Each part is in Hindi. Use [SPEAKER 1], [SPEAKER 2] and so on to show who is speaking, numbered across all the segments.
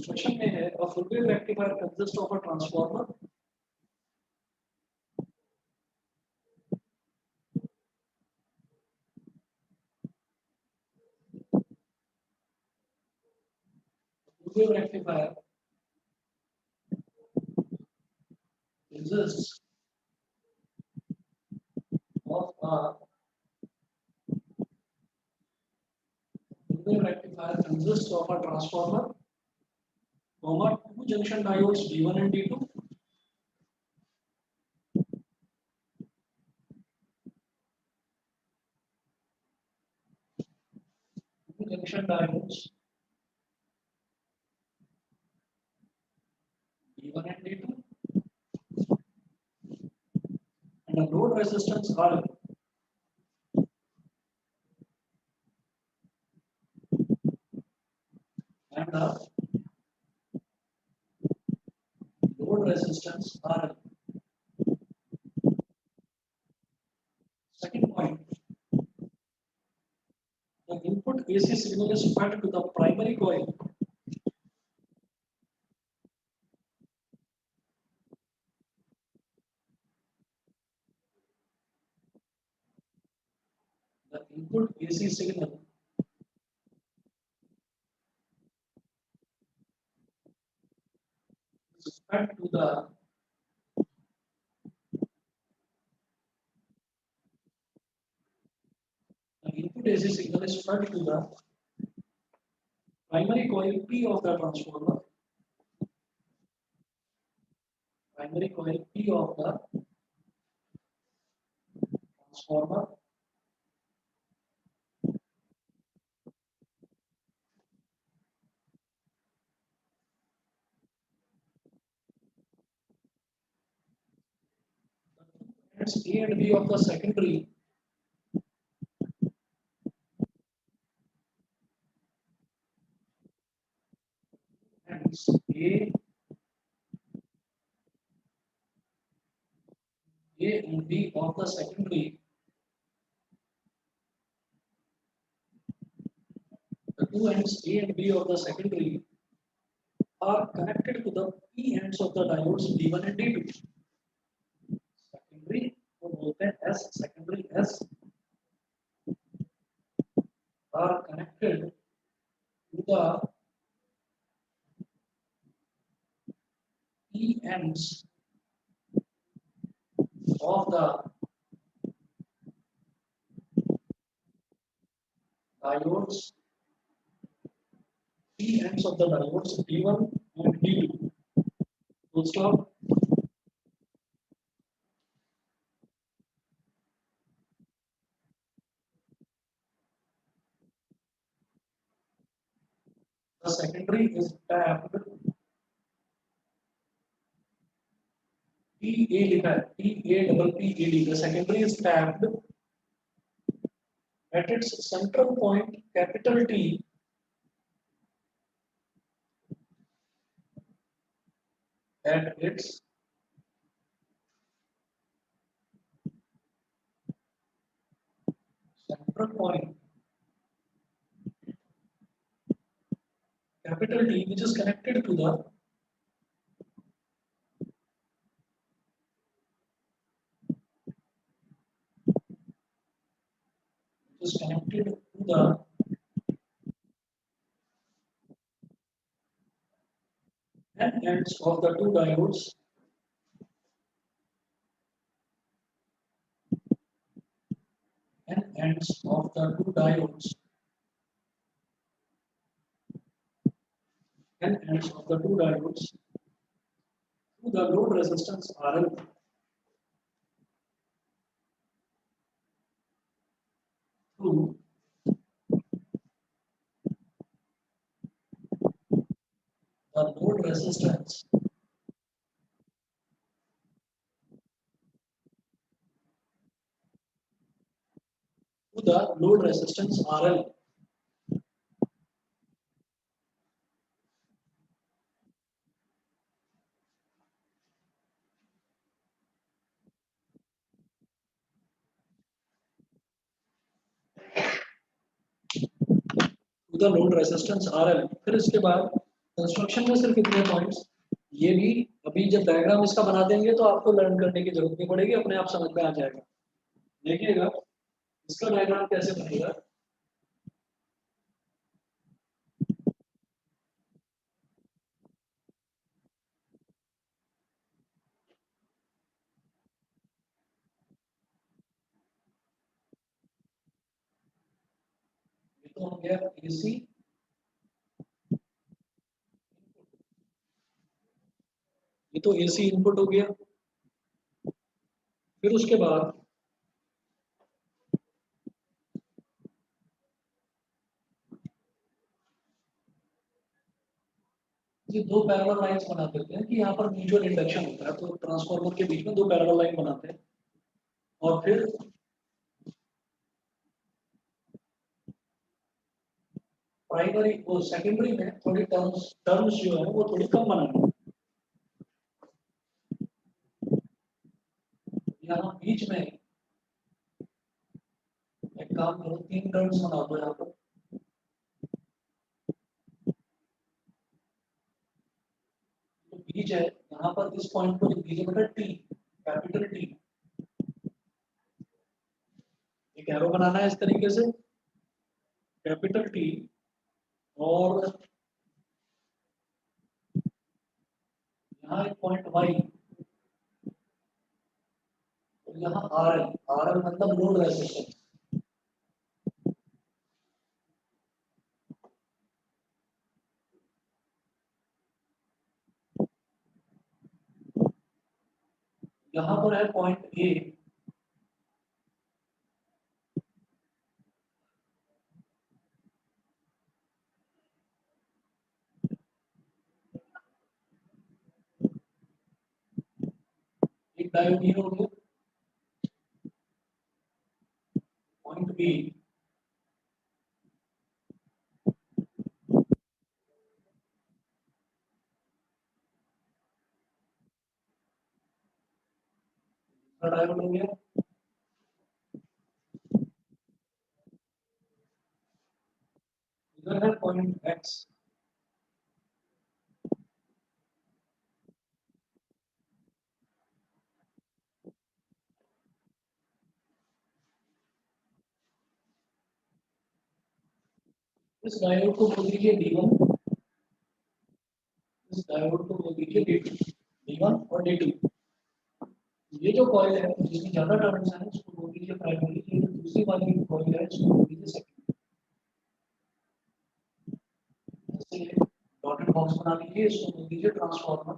[SPEAKER 1] इंस्ट्रक्शन में है a full wave rectifier consist of a transformer full wave rectifier consists of a full wave rectifier consists of a transformer, comma, two junction diodes D1 and D2, two junction diodes D1 and D2, and a load resistance R and a load resistance R. Second point, the input AC signal is fed to the primary coil. The input AC signal is fed to the input AC signal is fed to the primary coil P of the transformer. Primary coil P of the transformer. Ends A and B of the secondary ends A and B of the secondary. The two ends A and B of the secondary are connected to the P ends of the diodes D1 and D2. Secondary को बोलते हैं S, secondary S are connected to the P ends of the diodes, P ends of the diodes D1 and D2. Full stop. The secondary is tapped. TA लिखा है TAPPAD. The secondary is tapped at its central point capital T at its central point capital T, which is connected to the N ends of the two diodes N ends of the two diodes N ends of the two diodes to the load resistance RL. Through the load resistance RL. To the load resistance RL. फिर इसके बाद कंस्ट्रक्शन में सिर्फ इतने पॉइंट्स, ये भी अभी जब डायग्राम इसका बना देंगे तो आपको लर्न करने की जरूरत नहीं पड़ेगी, अपने आप समझ में आ जाएगा। देखिएगा इसका डायग्राम कैसे बनेगा। ये तो हो गया एसी, ये तो एसी इनपुट हो गया। फिर उसके बाद ये दो पैरेलल लाइंस बना देते हैं कि यहाँ पर म्यूचुअल इंडक्शन होता है, तो ट्रांसफार्मर के बीच में दो पैरेलल लाइन बनाते हैं। और फिर प्राइमरी वो सेकेंडरी में थोड़ी टर्म्स टर्म्स जो है वो थोड़ी कम बनानी है। यहाँ बीच में एक काम करो, तीन टर्म्स बना दो यहाँ पर। तो बीच है यहाँ पर, इस पॉइंट को लिख दीजिए बेटा टी, कैपिटल टी। एक एरो बनाना है इस तरीके से, कैपिटल टी, और यहाँ एक पॉइंट वाई, और यहाँ आर एल, आर एल मतलब लोड रेजिस्टेंस। यहाँ पर है पॉइंट ए, एक डायोड ये हो गया, पॉइंट बी, डायोड हो गया। इधर है पॉइंट एक्स, इस डायोड को बोल दीजिए D1, इस डायोड को बोल दीजिए D2, D1 और D2। ये जो कॉइल है जिसमें ज्यादा टर्न्स हैं उसको बोल दीजिए प्राइमरी, ये जो दूसरी वाली कॉइल है इसको बोल दीजिए सेकेंडरी। ऐसे डॉटेड बॉक्स बना लीजिए, इसको बोल दीजिए ट्रांसफार्मर।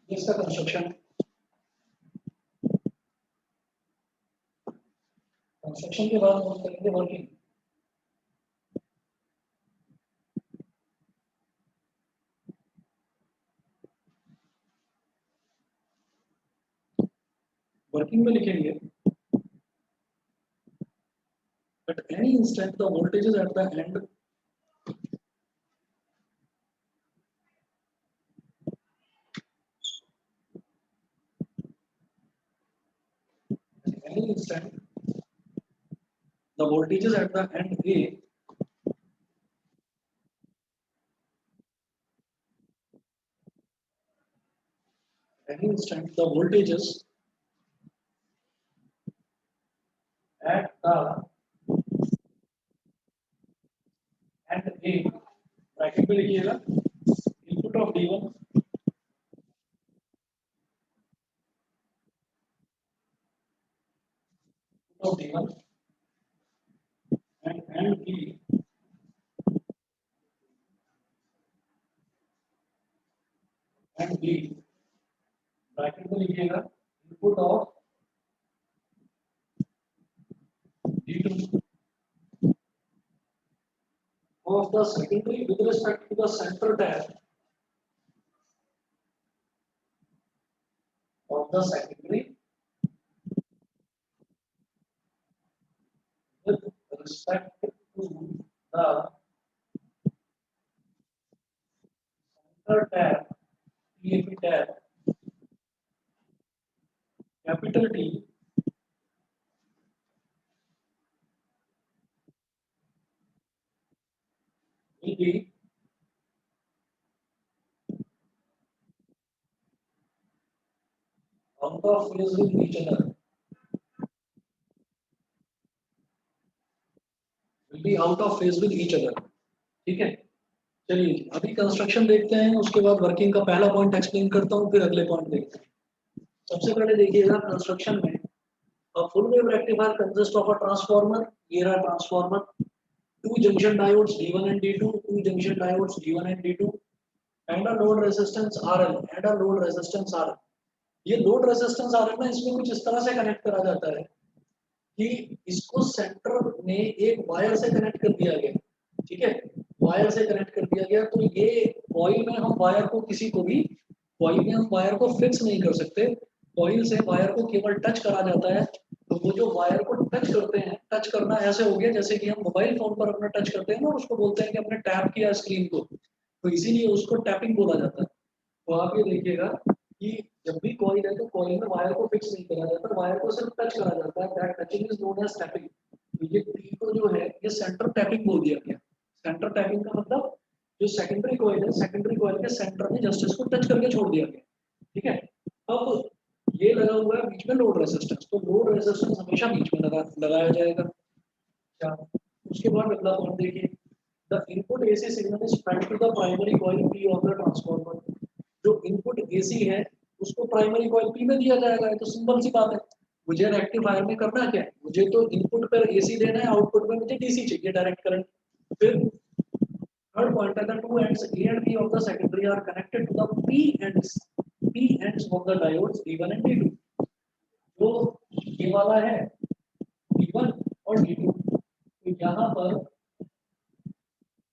[SPEAKER 1] इसका कंस्ट्रक्शन, कंस्ट्रक्शन के बाद हम करेंगे वर्किंग। वर्किंग में लिखेंगे at any instant the voltages at the end at any instant the voltages at the end A any instant the voltages at the end A, bracket में लिखिएगा input of D1, of D1 and B and B, bracket में लिखिएगा input of D2 of the secondary with respect to the center tap of the secondary with respect to the center tap, TAP tap, capital T will be out of phase with each other. Will be out of phase with each other. ठीक है, चलिए अभी कंस्ट्रक्शन देखते हैं, उसके बाद वर्किंग का पहला पॉइंट एक्सप्लेन करता हूँ, फिर अगले पॉइंट देखते हैं। सबसे पहले देखिएगा कंस्ट्रक्शन में a full wave rectifier consists of a transformer, ये रहा transformer, two junction diodes D1 and D2, two junction diodes D1 and D2, and a load resistance RL and a load resistance RL। ये लोड रेजिस्टेंस RL ना इसमें कुछ इस तरह से कनेक्ट करा जाता है कि इसको सेंटर में एक वायर से कनेक्ट कर दिया गया, ठीक है, वायर से कनेक्ट कर दिया गया। तो ये कॉइल में हम वायर को किसी को भी कॉइल में हम वायर को फिक्स नहीं कर सकते, कॉइल से वायर को केवल टच करा जाता है। तो वो जो वायर को टच करते हैं, टच करना ऐसे हो गया जैसे कि हम मोबाइल फोन पर अपना टच करते हैं ना, उसको बोलते हैं कि हमने टैप किया स्क्रीन को, तो इसीलिए उसको टैपिंग बोला जाता है। तो आप ये देखिएगा कि जब भी कॉइल है तो कॉइल में वायर को फिक्स नहीं करा जाता, वायर को सिर्फ टच करा जाता है, that touching is known as tapping. तो ये टी को जो है ये सेंटर टैपिंग बोल दिया गया। सेंटर टैपिंग का मतलब जो सेकेंडरी कॉइल है, सेकेंडरी कॉइल के सेंटर में जस्ट इसको टच करके छोड़ दिया गया, ठीक है। अब ये लगा हुआ है बीच में लोड रेजिस्टेंस, तो लोड रेजिस्टेंस हमेशा बीच में लगाया जाएगा। क्या उसके बाद अगला पॉइंट देखिए, the input AC signal is fed to the primary coil P of the transformer. जो इनपुट एसी है उसको प्राइमरी कॉइल पी में दिया जाएगा, तो सिंपल सी बात है। मुझे रेक्टिफायर में करना क्या है, मुझे तो इनपुट पर एसी देना है, आउटपुट में मुझे डीसी चाहिए, डायरेक्ट करंट। फिर third point है, the two ends A and B of the secondary are connected to the P ends of the diodes D1 and D2। जो ये वाला है D1 और D2, तो यहाँ पर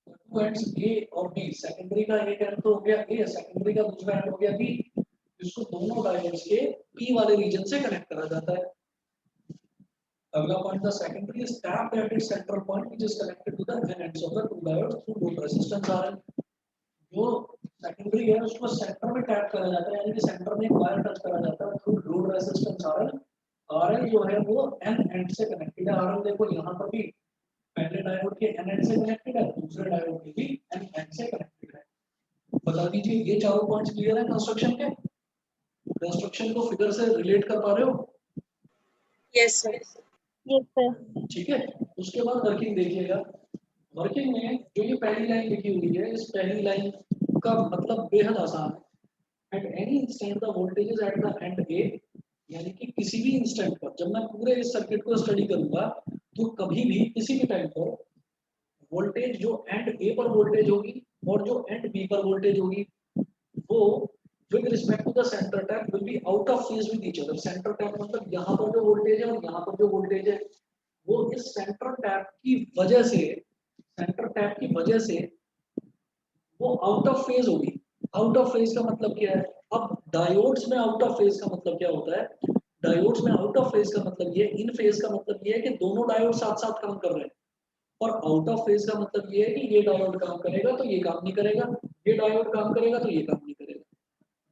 [SPEAKER 1] टू एंड्स A और B, सेकेंडरी का एक एंड तो हो गया A, सेकेंडरी का दूसरा एंड हो गया B, इसको दोनों डायोड्स के P वाले रीजन से कनेक्ट करा जाता है। अगला point, the secondary is tapped at its central point which is connected to the ends of the two diodes through load resistance RL। जो सेकेंडरी है उसको सेंटर में टैप करा जाता है, यानी कि सेंटर में एक वायर टच करा जाता है through load resistance RL। RL जो है वो एन एंड से कनेक्टेड है। RL देखो यहाँ पर भी पहले डायोड के एन एंड से कनेक्टेड है, दूसरे डायोड के भी एन एंड से कनेक्टेड है। बता दीजिए ये चारों पॉइंट्स क्लियर है कंस्ट्रक्शन के? कंस्ट्रक्शन को फिगर से रिलेट कर पा रहे हो?
[SPEAKER 2] Yes sir.
[SPEAKER 3] Yes sir.
[SPEAKER 1] ठीक है, उसके बाद वर्किंग देखिएगा। वर्किंग में जो ये पहली लाइन लिखी हुई है, इस पहली लाइन का मतलब बेहद आसान है। At any instant the voltage is at the end A, यानी कि किसी भी इंस्टेंट पर, जब मैं पूरे इस सर्किट को स्टडी करूंगा तो कभी भी किसी भी टाइम पर वोल्टेज जो एंड ए पर वोल्टेज होगी और जो एंड बी पर वोल्टेज होगी वो with respect to the centre tap will be out of phase with each other. Centre tap मतलब यहाँ पर जो वोल्टेज है और यहाँ पर जो वोल्टेज है वो इस सेंटर टैप की वजह से, सेंटर टैप की वजह से वो आउट ऑफ फेज होगी। आउट ऑफ फेज का मतलब क्या है? अब डायोड्स में आउट ऑफ फेज का मतलब क्या होता है? डायोड्स में आउट ऑफ फेज का मतलब ये, इन फेज का मतलब ये है कि दोनों डायोड साथ साथ काम कर रहे हैं, और आउट ऑफ फेज का मतलब ये है कि ये डायोड काम करेगा तो ये काम नहीं करेगा, ये डायोड काम करेगा तो ये काम नहीं करेगा।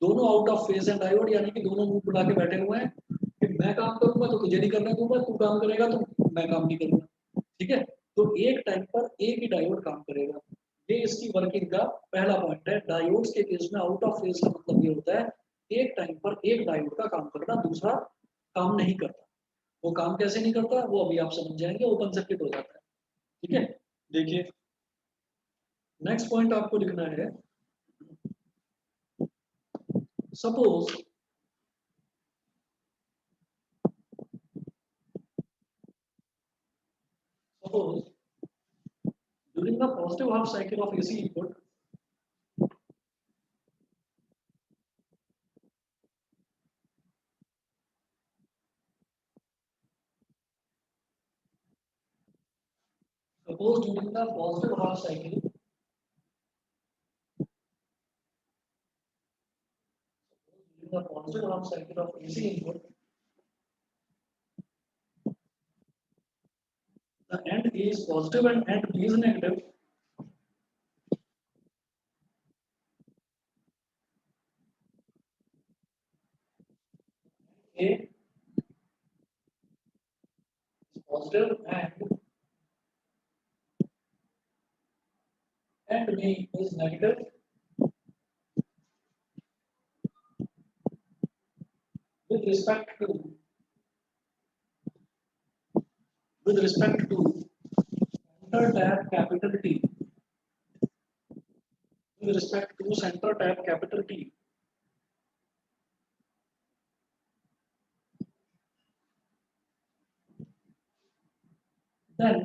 [SPEAKER 1] दोनों आउट ऑफ फेज है डायोड, यानी कि दोनों मुंह बुला के बैठे हुए हैं कि मैं काम करूंगा तो तुझे नहीं करने दूंगा, तू काम करेगा तो मैं काम नहीं करूंगा, ठीक है। तो एक टाइम पर एक ही डायोड काम करेगा। ये इसकी वर्किंग का पहला पॉइंट है। डायोड्स के केस में आउट ऑफ फेज का मतलब ये होता है एक टाइम पर एक डायोड का काम करना, दूसरा काम नहीं करता। वो काम कैसे नहीं करता वो अभी आप समझ जाएंगे, ओपन सर्किट हो जाता है, ठीक है। देखिए नेक्स्ट पॉइंट आपको लिखना है, suppose during the positive half cycle of AC input, suppose during the positive half cycle, of AC input, the end A is positive and end B is negative. A is positive and B is negative. With respect to center tab capital T. With respect to center tab capital T. Then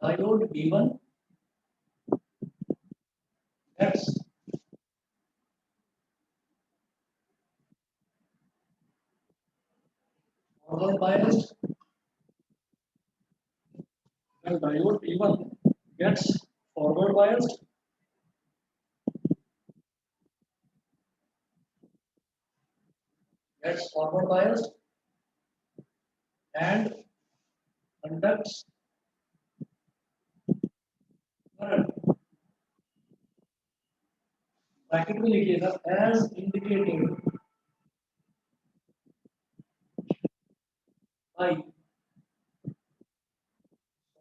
[SPEAKER 1] diode B1 gets forward biased. When diode B1 gets forward biased, and conducts current. Bracket में लिखिएगा as indicated by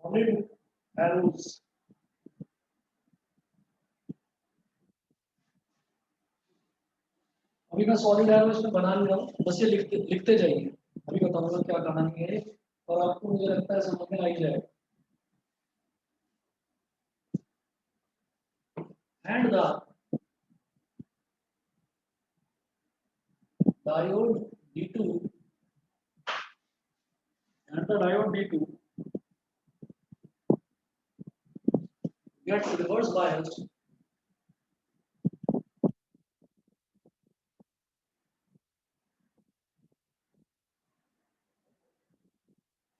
[SPEAKER 1] solid arrows. अभी मैं सॉलिड एरोस में बना लिया हूँ, बस ये लिखते लिखते जाइए। अभी बताऊंगा क्या कहानी है और आपको मुझे लगता है समझ में आ ही जाएगा। And the diode D2 gets reverse biased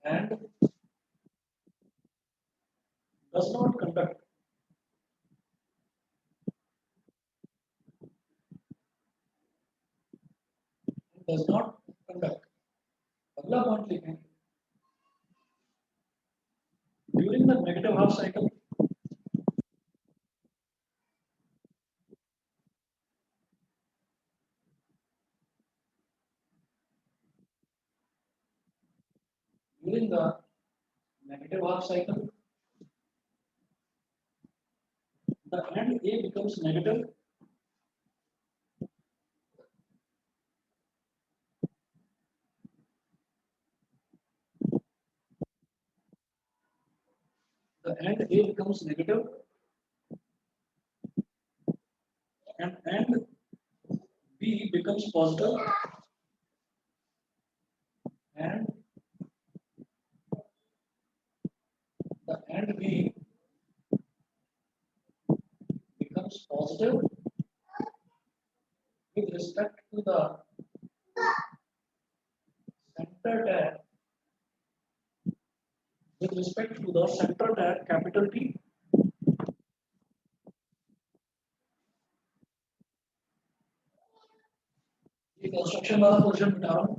[SPEAKER 1] and does not conduct अगला पॉइंट लिखें during the negative half cycle during the negative half cycle the end A becomes negative the end A becomes negative and end B becomes positive and the end B becomes positive with respect to the center tab with respect to the center tab capital T. ये कंस्ट्रक्शन वाला पोर्शन मिटा रहा हूँ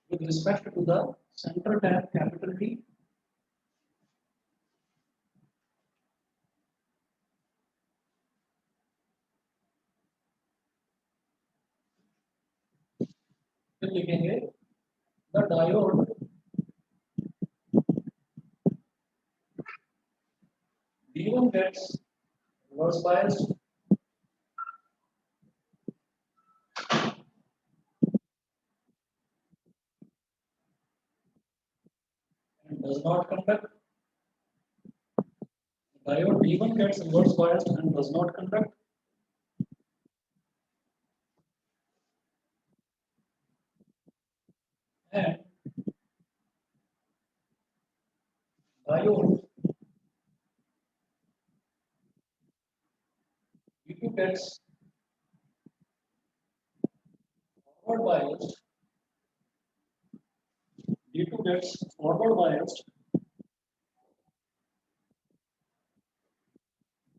[SPEAKER 1] with respect to the center tab capital T. फिर लिखेंगे the diode D1 gets reverse biased and does not conduct. Diode D1 gets reverse biased and does not conduct. And diode D2 gets forward biased. D2 gets forward biased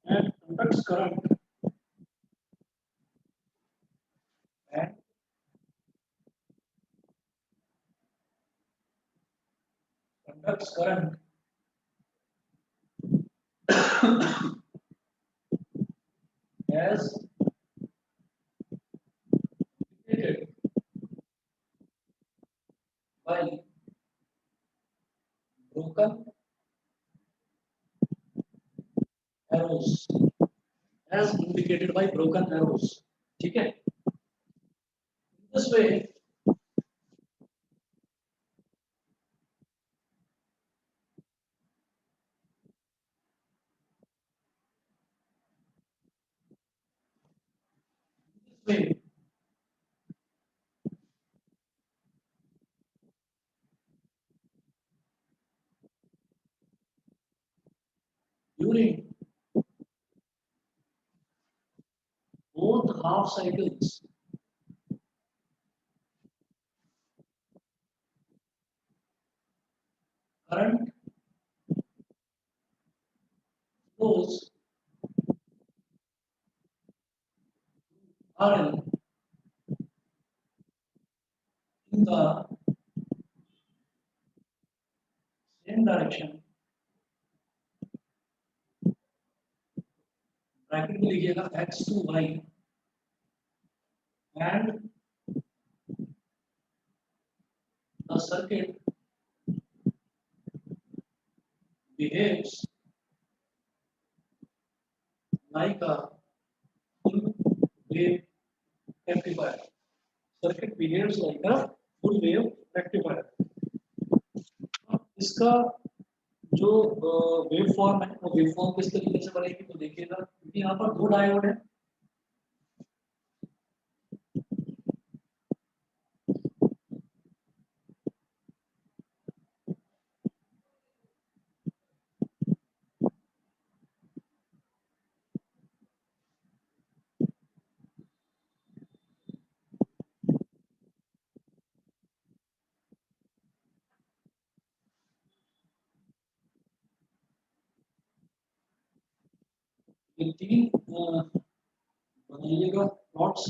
[SPEAKER 1] and conducts current and conducts current as indicated by broken arrows, as indicated by broken arrows, ठीक है. This way way during both half cycles current flows are in the same direction. Bracket में लिखिएगा x to y and the circuit behaves like a full wave rectifier. Circuit behaves like a full wave rectifier. इसका जो वेव फॉर्म है वो वेव फॉर्म किस तरीके से बनेगी तो देखिएगा, क्योंकि यहाँ पर दो डायोड है. ये तीन बनाइएगा प्लॉट्स.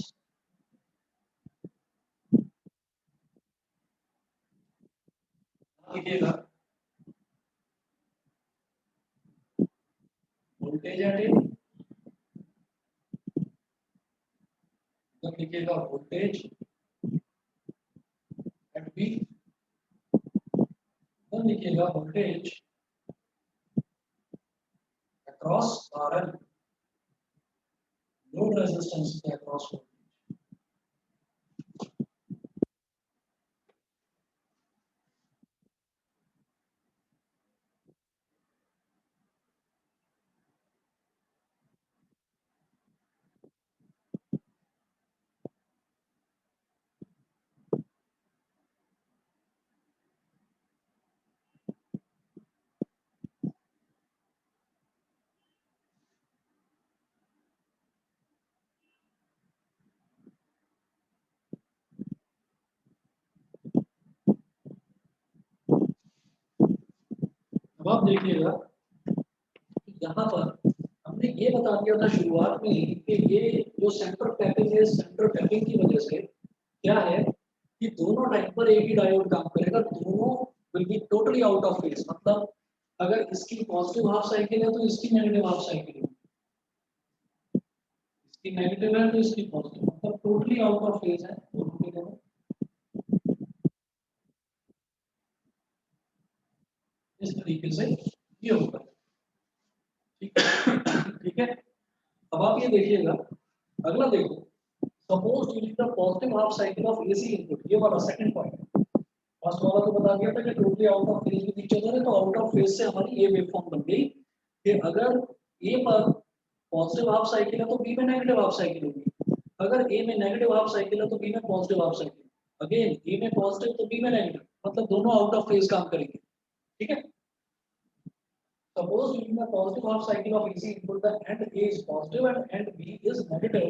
[SPEAKER 1] लिखिएगा वोल्टेज एट ए, लिखिएगा वोल्टेज एट बी, लिखिएगा voltage across RL, load resistance के अक्रॉस वोल्टेज. अब आप देखिएगा यहाँ पर हमने ये बता दिया था शुरुआत में ही कि ये जो सेंटर टैपिंग है, सेंटर टैपिंग की वजह से क्या है कि दोनों टाइम पर एक ही डायोड काम करेगा, दोनों will be totally out of phase. मतलब अगर इसकी पॉजिटिव हाफ साइकिल है तो इसकी नेगेटिव हाफ साइकिल है, इसकी नेगेटिव है तो इसकी पॉजिटिव, मतलब टोटली आउट ऑफ फेज है दोनों के दोनों. इस तरीके से ये होगा. ठीक है, ठीक है. अब आप ये देखिएगा, अगला देखो, suppose during the positive half cycle of AC input, ये वाला सेकंड पॉइंट. फर्स्ट वाला तो बता दिया था कि totally out of phase with each other है, तो आउट ऑफ फेज से हमारी ये वेव फॉर्म बन गई कि अगर ए पर पॉजिटिव हाफ साइकिल है तो बी में नेगेटिव हाफ साइकिल होगी, अगर ए में नेगेटिव हाफ साइकिल है तो बी में पॉजिटिव हाफ साइकिल, अगेन ए में पॉजिटिव तो बी में नेगेटिव, मतलब दोनों आउट ऑफ फेज काम करेंगे. ठीक है. Suppose during the positive half cycle of AC input, the end A is positive and end B is negative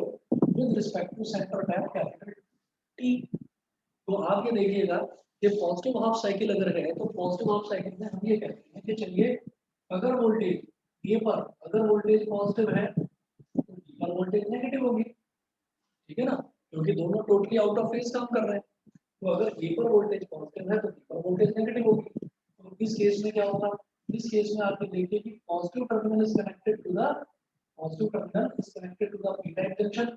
[SPEAKER 1] with respect to center tap capital T. तो आप ये देखिएगा कि पॉजिटिव हाफ साइकिल अगर है तो पॉजिटिव हाफ साइकिल में हम ये कहते हैं कि चलिए अगर वोल्टेज ए पर अगर वोल्टेज पॉजिटिव है तो बी पर वोल्टेज नेगेटिव होगी. ठीक है ना, क्योंकि दोनों टोटली आउट ऑफ फेज काम कर रहे हैं. तो अगर ए पर वोल्टेज पॉजिटिव है तो बी पर वोल्टेज नेगेटिव होगी. तो इस केस में क्या होगा, इस केस में आप ये देखिए कि positive terminal is connected to the positive terminal is connected to the P type junction.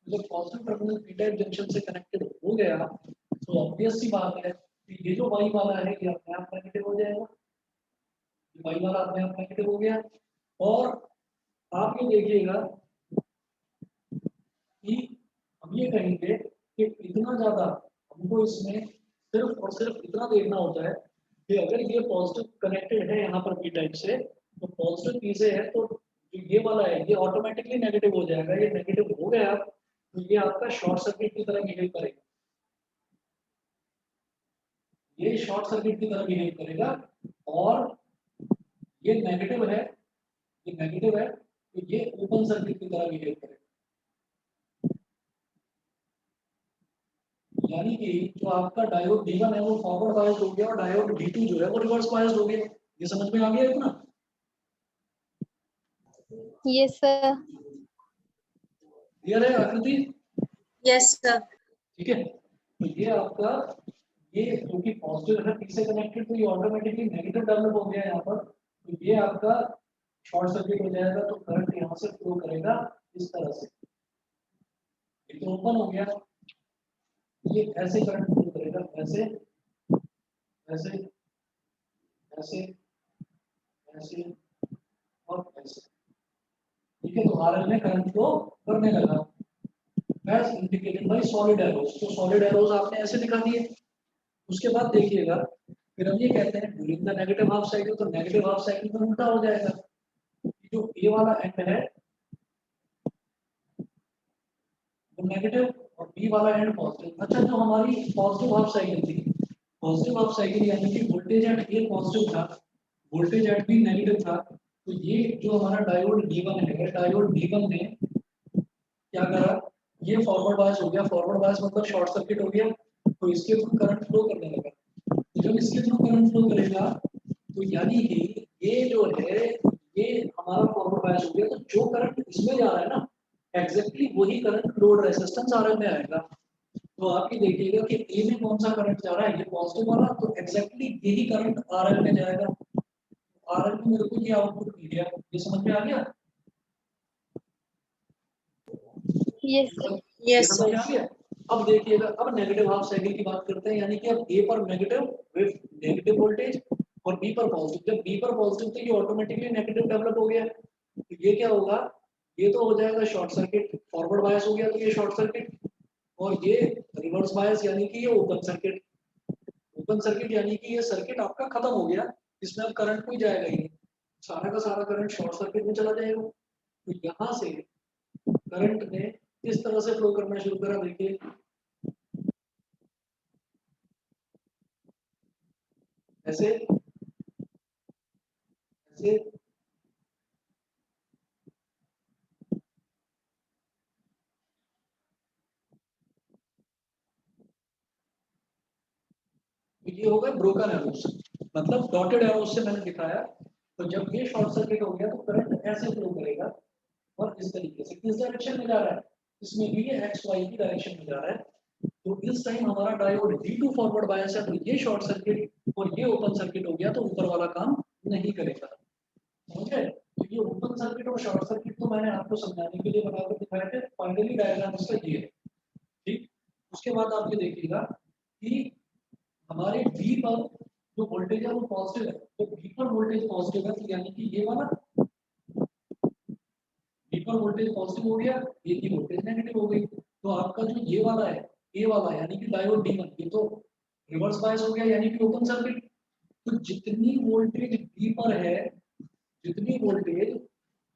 [SPEAKER 1] जब positive terminal P type junction से कनेक्टेड हो गया तो ऑब्वियस सी बात है कि ये जो वाई वाला है ये अपने आप नेगेटिव हो जाएगा, ये वाई वाला अपने आप नेगेटिव हो गया। और आप ये देखिएगा कि हम ये कहेंगे कि इतना ज्यादा हमको इसमें सिर्फ और सिर्फ इतना देखना होता है कि अगर ये पॉजिटिव कनेक्टेड है यहाँ पर पी टाइप से तो पॉजिटिव पी से है तो जो ये वाला है ये ऑटोमेटिकली नेगेटिव हो जाएगा। ये नेगेटिव हो गया तो ये आपका शॉर्ट सर्किट की तरह बिहेव करेगा, ये शॉर्ट सर्किट की तरह बिहेव करेगा। और ये नेगेटिव है, ये नेगेटिव है तो ये ओपन सर्किट की तरह बिहेव करेगा। यानी कि जो आपका डायोड D1 है वो फॉरवर्ड बायस्ड हो गया और डायोड D2 जो है वो रिवर्स बायस्ड हो गया। ये समझ में आ गया इतना?
[SPEAKER 3] Yes, sir.
[SPEAKER 1] क्लियर है आकृति?
[SPEAKER 2] Yes, sir.
[SPEAKER 1] ठीक है, तो ये आपका ये क्योंकि पॉजिटिव है पी से कनेक्टेड तो ये ऑटोमेटिकली नेगेटिव डेवलप हो गया यहाँ पर। तो ये आपका शॉर्ट सर्किट हो जाएगा तो करंट यहाँ से फ्लो करेगा इस तरह से। ये तो ओपन हो गया, ये ऐसे करंट फ्लो करेगा, ऐसे ऐसे ऐसे ऐसे और ऐसे। ठीक है, तो आरएल में करंट फ्लो करने लगा as indicated by solid arrows। तो solid arrows आपने ऐसे दिखा दिए। उसके बाद देखिएगा फिर हम ये कहते हैं during the negative half cycle, तो नेगेटिव हाफ साइकिल में उल्टा हो जाएगा। जो ए वाला एंड है वो नेगेटिव और बी वाला एंड पॉजिटिव। अच्छा, जो हमारी पॉजिटिव हाफ साइकिल थी, पॉजिटिव हाफ साइकिल यानी कि वोल्टेज एट ए पॉजिटिव था, वोल्टेज एट बी नेगेटिव था। तो ये जो हमारा डायोड D1 है, डायोड D1 ने क्या करा, ये फॉरवर्ड बायस हो गया। फॉरवर्ड बायस मतलब शॉर्ट सर्किट हो गया, तो इसके थ्रू करंट फ्लो करने लगा। तो जब इसके थ्रू करंट फ्लो करेगा तो यानी कि ये जो है ये हमारा फॉरवर्ड बायस हो गया। तो जो करंट इसमें जा रहा है ना एग्जैक्टली वही करंट लोड रेजिस्टेंस आरएल में आएगा। तो आप ये देखिएगा कि ए में कौन सा करंट जा रहा है, ये पॉजिटिव वाला, तो एग्जैक्टली यही करंट आरएल में जाएगा। आरएल में मेरे को ये आउटपुट मिल गया। ये समझ में आ गया?
[SPEAKER 3] Yes, sir.
[SPEAKER 1] ये
[SPEAKER 2] Yes,
[SPEAKER 1] समझ
[SPEAKER 2] sir.
[SPEAKER 1] में आ गया? अब देखिएगा, अब नेगेटिव हाफ साइकिल की बात करते हैं, यानी कि अब ए पर नेगेटिव विद नेगेटिव वोल्टेज और बी पर पॉजिटिव। जब बी पर पॉजिटिव तो ये ऑटोमेटिकली नेगेटिव डेवलप हो गया। तो ये क्या होगा, ये तो हो जाएगा शॉर्ट सर्किट, फॉरवर्ड बायस हो गया तो ये शॉर्ट सर्किट, और ये रिवर्स बायस यानी कि ये ओपन सर्किट। ओपन सर्किट यानी कि ये सर्किट आपका खत्म हो गया, इसमें अब करंट कोई जाएगा ही नहीं, सारा का सारा करंट शॉर्ट सर्किट में चला जाएगा। तो यहाँ से करंट ने इस तरह से फ्लो करना शुरू करा। देखिए ऐसे ऐसे तो ये हो गए ब्रोकन एरोस, मतलब डॉटेड एरोस से मैंने दिखाया। तो जब ये शॉर्ट सर्किट हो गया तो करंट ऐसे फ्लो करेगा और इस तरीके से किस डायरेक्शन में जा रहा है, इसमें भी ये एक्स वाई की डायरेक्शन में जा रहा है। तो इस टाइम हमारा डायोड D2 फॉरवर्ड बायस है, तो ये शॉर्ट सर्किट और ये ओपन सर्किट हो गया, तो ऊपर वाला काम नहीं करेगा। समझ गए? तो ये ओपन सर्किट और शॉर्ट सर्किट तो मैंने आपको समझाने के लिए बनाकर दिखाया था। फाइनली डायग्राम इसका ये है। ठीक, उसके बाद आप ये देखिएगा कि हमारे बी पर जो वोल्टेज है वो पॉजिटिव है। तो बी पर वोल्टेज पॉजिटिव है, तो यानी कि ये वाला बी पर वोल्टेज पॉजिटिव हो गया, ए की वोल्टेज नेगेटिव हो गई। तो आपका जो ये वाला है ए वाला यानी कि डायोड D1 ये तो रिवर्स बायस हो गया यानी कि ओपन सर्किट। तो जितनी वोल्टेज बी पर है, जितनी वोल्टेज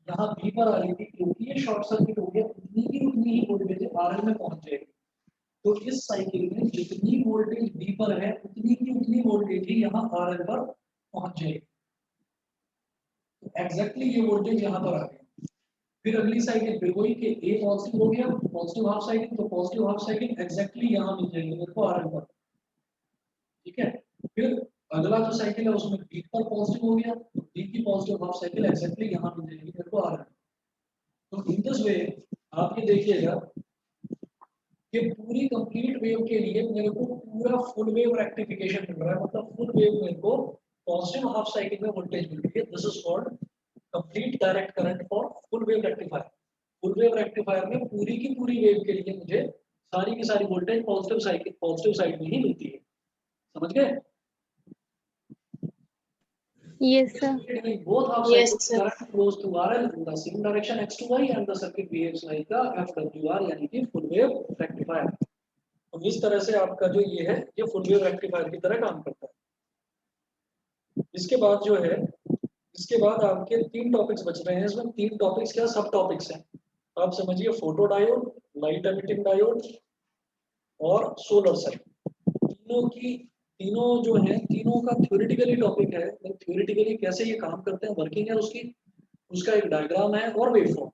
[SPEAKER 1] यहाँ बी पर आ रही थी, क्योंकि ये शॉर्ट सर्किट हो गया उतनी ही वोल्टेज आरएल में पहुंच जाएगी। तो इस साइकिल में जितनी वोल्टेज बी पर है उतनी की उतनी वोल्टेज ही यहाँ आरएल पर पहुंच जाएगी। तो एग्जैक्टली ये वोल्टेज यहाँ पर आ गई। फिर अगली साइकिल फिर वही कि ए पॉजिटिव हो गया, पॉजिटिव हाफ साइकिल, तो पॉजिटिव हाफ साइकिल एग्जैक्टली यहाँ मिल जाएगी मेरे को आरएल पर। ठीक है, फिर अगला जो साइकिल है उसमें बी पर पॉजिटिव हो गया, तो बी की पॉजिटिव हाफ साइकिल एग्जैक्टली यहाँ मिल जाएगी मेरे को आरएल। तो इन दिस वे आप ये देखिएगा कि पूरी कंप्लीट वेव के लिए मेरे को पूरा फुल वेव रेक्टिफिकेशन मिल रहा है, मतलब फुल वेव मेरे को पॉजिटिव हाफ साइकिल में वोल्टेज मिलती है, this is called complete direct current for full wave rectifier. Full wave rectifier में पूरी की पूरी वेव के लिए मुझे सारी की सारी वोल्टेज पॉजिटिव साइड में ही मिलती है। समझ गए?
[SPEAKER 3] Yes, sir.
[SPEAKER 1] Both half
[SPEAKER 2] Yes,
[SPEAKER 1] cycles
[SPEAKER 2] sir.
[SPEAKER 1] current flows through RL in the same direction x to y and the circuit behaves like a FWR यानी कि full wave rectifier। तो इस तरह से आपका जो ये है ये full wave rectifier की तरह काम करता है। इसके बाद जो है इसके बाद आपके 3 टॉपिक्स बच रहे हैं। इसमें 3 टॉपिक्स क्या सब टॉपिक्स हैं। आप समझिए photo diode, light emitting diode और सोलर सेल। तीनों जो है तीनों का थ्योरेटिकली टॉपिक है। थ्योरेटिकली कैसे ये काम करते हैं, वर्किंग है उसकी, उसका एक डायग्राम है और वेवफॉर्म।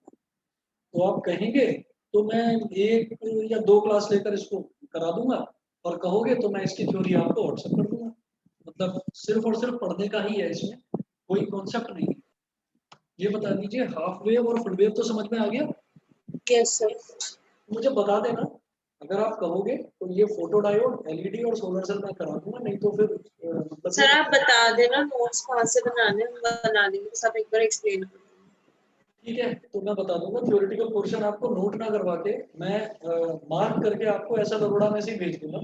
[SPEAKER 1] तो आप कहेंगे तो मैं 1 या 2 क्लास लेकर इसको करा दूंगा और कहोगे तो मैं इसकी थ्योरी आपको व्हाट्सएप कर दूंगा। मतलब सिर्फ और सिर्फ पढ़ने का ही है, इसमें कोई कॉन्सेप्ट नहीं है। ये बता दीजिए हाफ वेव और फुल वेव तो समझ में आ गया?
[SPEAKER 2] Yes, sir.
[SPEAKER 1] मुझे बता देना अगर आप कहोगे तो ये फोटो डायोड, एलईडी और सोलर सेल मैं करा दूंगा, नहीं तो फिर मतलब
[SPEAKER 2] सर आप बता देना नोट्स कहाँ से बनाने हैं, हम बना देंगे, सब एक बार एक्सप्लेन कर देंगे।
[SPEAKER 1] ठीक है, तो मैं बता दूंगा। थ्योरेटिकल पोर्शन आपको नोट ना करवा के मैं मार्क करके आपको ऐसा दरोड़ा में से ही भेज दूंगा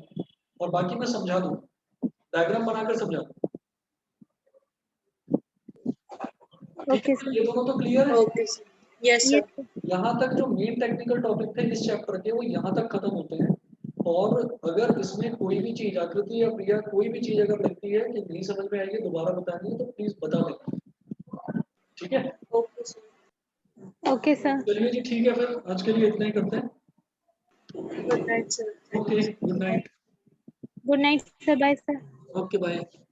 [SPEAKER 1] और बाकी मैं समझा दूंगा, डायग्राम बनाकर समझा दूंगा।
[SPEAKER 3] Okay, sir.
[SPEAKER 1] ये दोनों तो क्लियर है?
[SPEAKER 2] Okay, sir. Yes, sir.
[SPEAKER 3] Yes, sir.
[SPEAKER 1] यहाँ तक जो मेन टेक्निकल टॉपिक थे इस चैप्टर के वो यहाँ तक खत्म होते हैं। और अगर इसमें कोई भी चीज आकृति या क्रिया कोई भी चीज अगर लगती है कि नहीं समझ में आएगी, दोबारा बतानी है तो प्लीज बता देना। ठीक है?
[SPEAKER 2] Okay, sir.
[SPEAKER 3] Okay, sir.
[SPEAKER 1] चलिए जी, ठीक है, फिर आज के लिए इतना ही करते हैं।
[SPEAKER 2] Good night, sir. Thank
[SPEAKER 1] okay,
[SPEAKER 2] you.
[SPEAKER 1] Good night.
[SPEAKER 3] Good night, sir. Bye, sir.
[SPEAKER 1] Okay, bye.